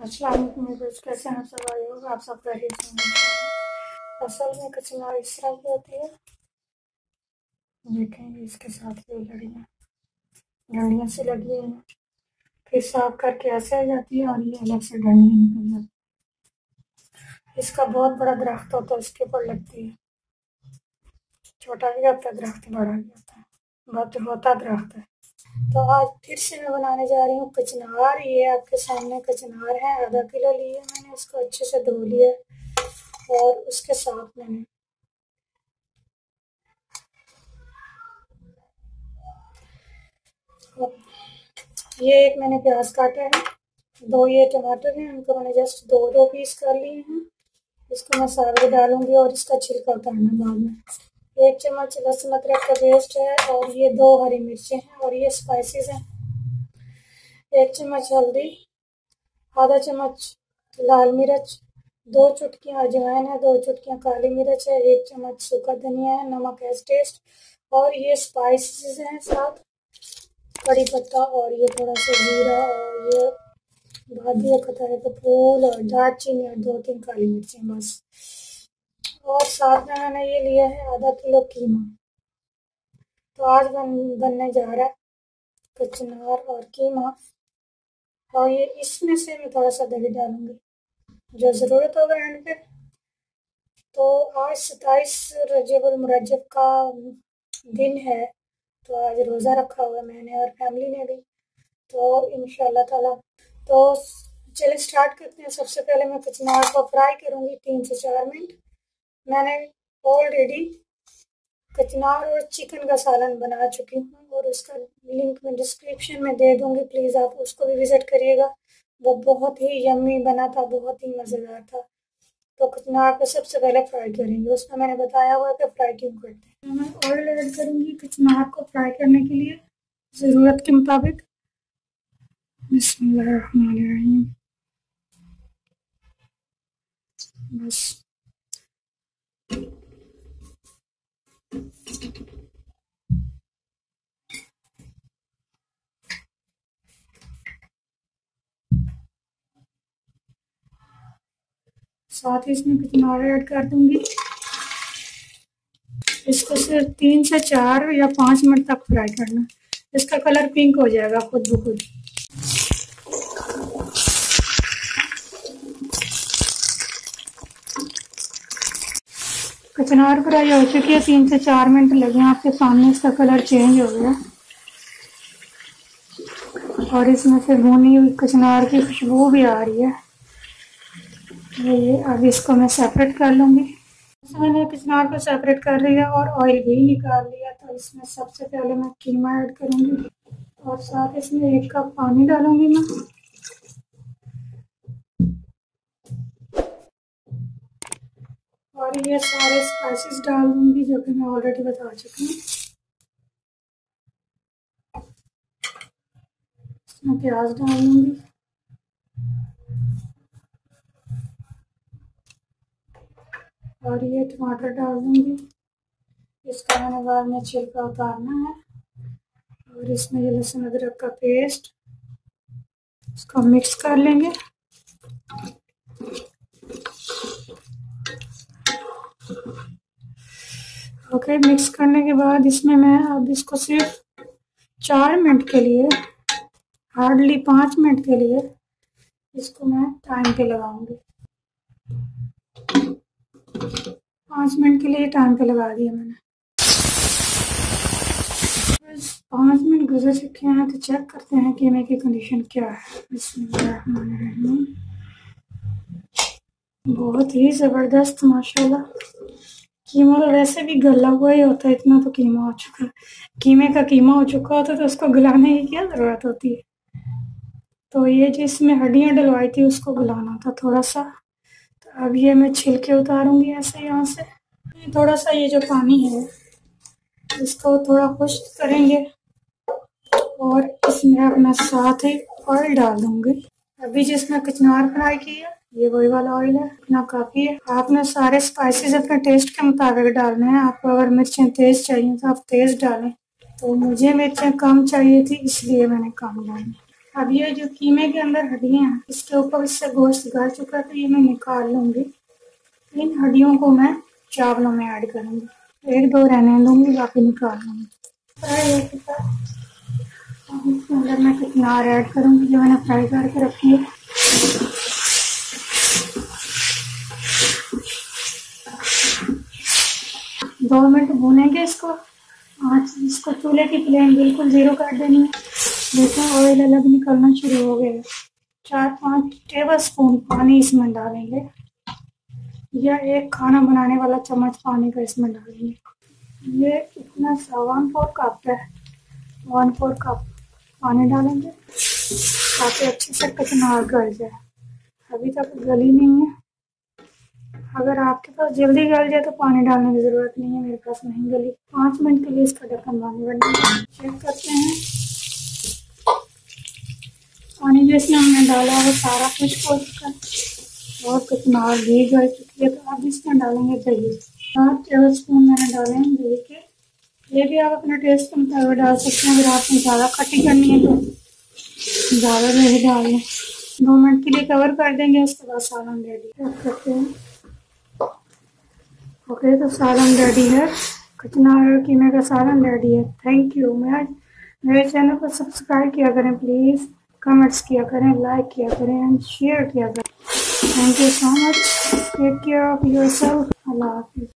अस्सलाम वालेकुम व्यूअर्स, कैसे हैं आप सब? आए हो आप सब खैरियत से होंगे। असल में कचनार इस तरह की होती है, देखें इसके साथ ये डंडियाँ से लगी हुई हैं, फिर साफ करके ऐसे आ जाती है और ये अलग से डंडियाँ निकल जाती है। इसका बहुत बड़ा दरख्त होता है, इसके ऊपर लगती है, छोटा भी होता है दरख्त, बड़ा भी होता है, बहुत होता दरख्त है। तो आज फिर से मैं बनाने जा रही हूँ कचनार। ये आपके सामने कचनार है, आधा किलो लिए मैंने, इसको अच्छे से धो लिया और उसके साथ मैंने ये एक मैंने प्याज काटा है, दो ये टमाटर हैं, उनको मैंने जस्ट दो पीस कर लिए हैं। इसको मैं सारे डालूंगी और इसका छिलका उतारना बाद में। 1 चम्मच लहसुन अदरक का पेस्ट है और ये 2 हरी मिर्चें हैं और ये स्पाइसेस हैं। 1 चम्मच हल्दी, आधा चम्मच लाल मिर्च, 2 चुटकियाँ अजवाइन है, 2 चुटकियाँ काली मिर्च है, 1 चम्मच सूखा धनिया है, नमक एज टेस्ट और ये स्पाइसेस हैं, साथ कड़ी पत्ता और ये थोड़ा सा जीरा और ये भादिया खतारे का फूल और दालचीनी और 2-3 काली मिर्चें बस। और साथ में मैंने ये लिया है आधा किलो कीमा। तो आज बनने जा रहा है कचनार और कीमा, और ये इसमें से मैं थोड़ा सा दही डालूंगी जो ज़रूरत होगा एंड पे। तो आज 27 रजब मुरज्जब का दिन है, तो आज रोज़ा रखा हुआ है मैंने और फैमिली ने भी, तो इंशाल्लाह ताला। तो चलिए स्टार्ट करते हैं। सबसे पहले मैं कचनार को फ्राई करूँगी 3 से 4 मिनट। मैंने ऑलरेडी कचनार और चिकन का सालन बना चुकी हूँ और उसका लिंक मैं डिस्क्रिप्शन में दे दूँगी, प्लीज़ आप उसको भी विज़िट करिएगा। वो बहुत ही यम्मी बना था, बहुत ही मज़ेदार था। तो कचनार को सबसे पहले फ्राई करेंगे, उसमें मैंने बताया हुआ है कि फ्राई क्यों करते हैं। मैं ऑयल ऐड करूँगी कचनार को फ्राई करने के लिए ज़रूरत के मुताबिक। बिस्मिल्लाहिर्रहमानिर्रहीम। बस साथ ही इसमें कचनार ऐड कर दूंगी। इसको सिर्फ 3 से 4 या 5 मिनट तक फ्राई करना, इसका कलर पिंक हो जाएगा खुद ब खुद। कचनार फ्राई हो चुकी है, 3 से 4 मिनट लगे, आपके सामने इसका कलर चेंज हो गया और इसमें से भुनी हुई कचनार की खुशबू भी आ रही है। ये अब इसको मैं सेपरेट कर लूँगी। मैंने कचनार को सेपरेट कर लिया और ऑयल भी निकाल लिया। तो इसमें सबसे पहले मैं कीमा ऐड करूँगी और साथ इसमें 1 कप पानी डालूँगी मैं। और ये सारे स्पाइसेस डाल दूँगी जो कि मैं ऑलरेडी बता चुकी हूँ। इसमें प्याज डाल दूँगी और ये टमाटर डाल दूँगी। इसका मैंने बाद में छिलका उतारना है। और इसमें ये लहसुन अदरक का पेस्ट, इसको मिक्स कर लेंगे। ओके, मिक्स करने के बाद इसमें मैं अब इसको सिर्फ 4 मिनट के लिए, हार्डली 5 मिनट के लिए इसको मैं टाइम पे लगाऊंगी। 5 मिनट के लिए टाइम पे लगा दिया मैंने। 5 मिनट गुजर चुके हैं, तो चेक करते हैं कीमे की कंडीशन क्या है। बिस्मिल्लाहिर्रहमानिर्रहीम। बहुत ही ज़बरदस्त माशाल्लाह। कीमा तो वैसे भी गला हुआ ही होता है, इतना तो कीमा हो चुका है। कीमे का कीमा हो चुका होता तो उसको गलाने की क्या ज़रूरत होती है। तो ये जिसमें हड्डियाँ डलवाई थी उसको गलाना था थोड़ा सा। तो अब ये मैं छिलके उतारूंगी ऐसे यहाँ से। थोड़ा सा ये जो पानी है इसको थोड़ा खुश्क करेंगे और इसमें अपना साथ ही ऑयल डाल दूंगी। अभी जिसमें कचनार फ्राई किया ये वही वाला ऑयल है, इतना काफ़ी है। आपने सारे स्पाइसेस अपने टेस्ट के मुताबिक डालने हैं। आपको अगर मिर्चें तेज़ चाहिए तो आप तेज़ डालें, तो मुझे मिर्चें कम चाहिए थी इसलिए मैंने कम डाली। अब ये जो कीमे के अंदर हड्डियां हैं, इसके ऊपर इससे गोश्त गल चुका है, तो ये मैं निकाल लूंगी। इन हड्डियों को मैं चावलों में ऐड करूंगी। एक दो रहने दूंगी, बाकी निकाल लूंगी। इसके अंदर मैं कितनार ऐड करूंगी जो मैंने फ्राई करके रखी है। दो मिनट भूनेंगे इसको। आँच इसको चूल्हे की फ्लेम बिल्कुल 0 कर देनी है। देखो ऑयल अलग निकलना शुरू हो गया। 4-5 टेबल स्पून पानी इसमें डालेंगे, या एक खाना बनाने वाला चम्मच पानी का इसमें डालेंगे। ये इतना सा 1/4 कप है, 1/4 कप पानी डालेंगे ताकि अच्छे से कचनार गल जाए। अभी तक गली नहीं है। अगर आपके पास जल्दी गल जाए तो पानी डालने की ज़रूरत नहीं है, मेरे पास नहीं गली। 5 मिनट के लिए इसका ढक्कन बंद कर देंगे। चेक करते हैं। पानी जो इसमें हमने डाला वो सारा कुछ हो चुका है और कचनार भी गल चुकी है। तो अब इसमें डालेंगे दही। 4 टेबल स्पून मैंने डाले हैं दही के। ये भी आप अपने टेस्ट के मुताबिक डाल सकते हैं। अगर आपने ज़्यादा खट्टी करनी है तो ज़्यादा दही डाल लें। 2 मिनट के लिए कवर कर देंगे, उसके बाद सालन रेडी रख सकते हैं। ओके, तो सालन रेडी है। कचनार और कीमे का सालन रेडी है। Thank you. मेरे चैनल को सब्सक्राइब किया करें प्लीज़, कमेंट्स किया करें, लाइक किया करें एंड शेयर किया करें। Thank you so much. Take care of yourself. अल्लाह हाफिज़।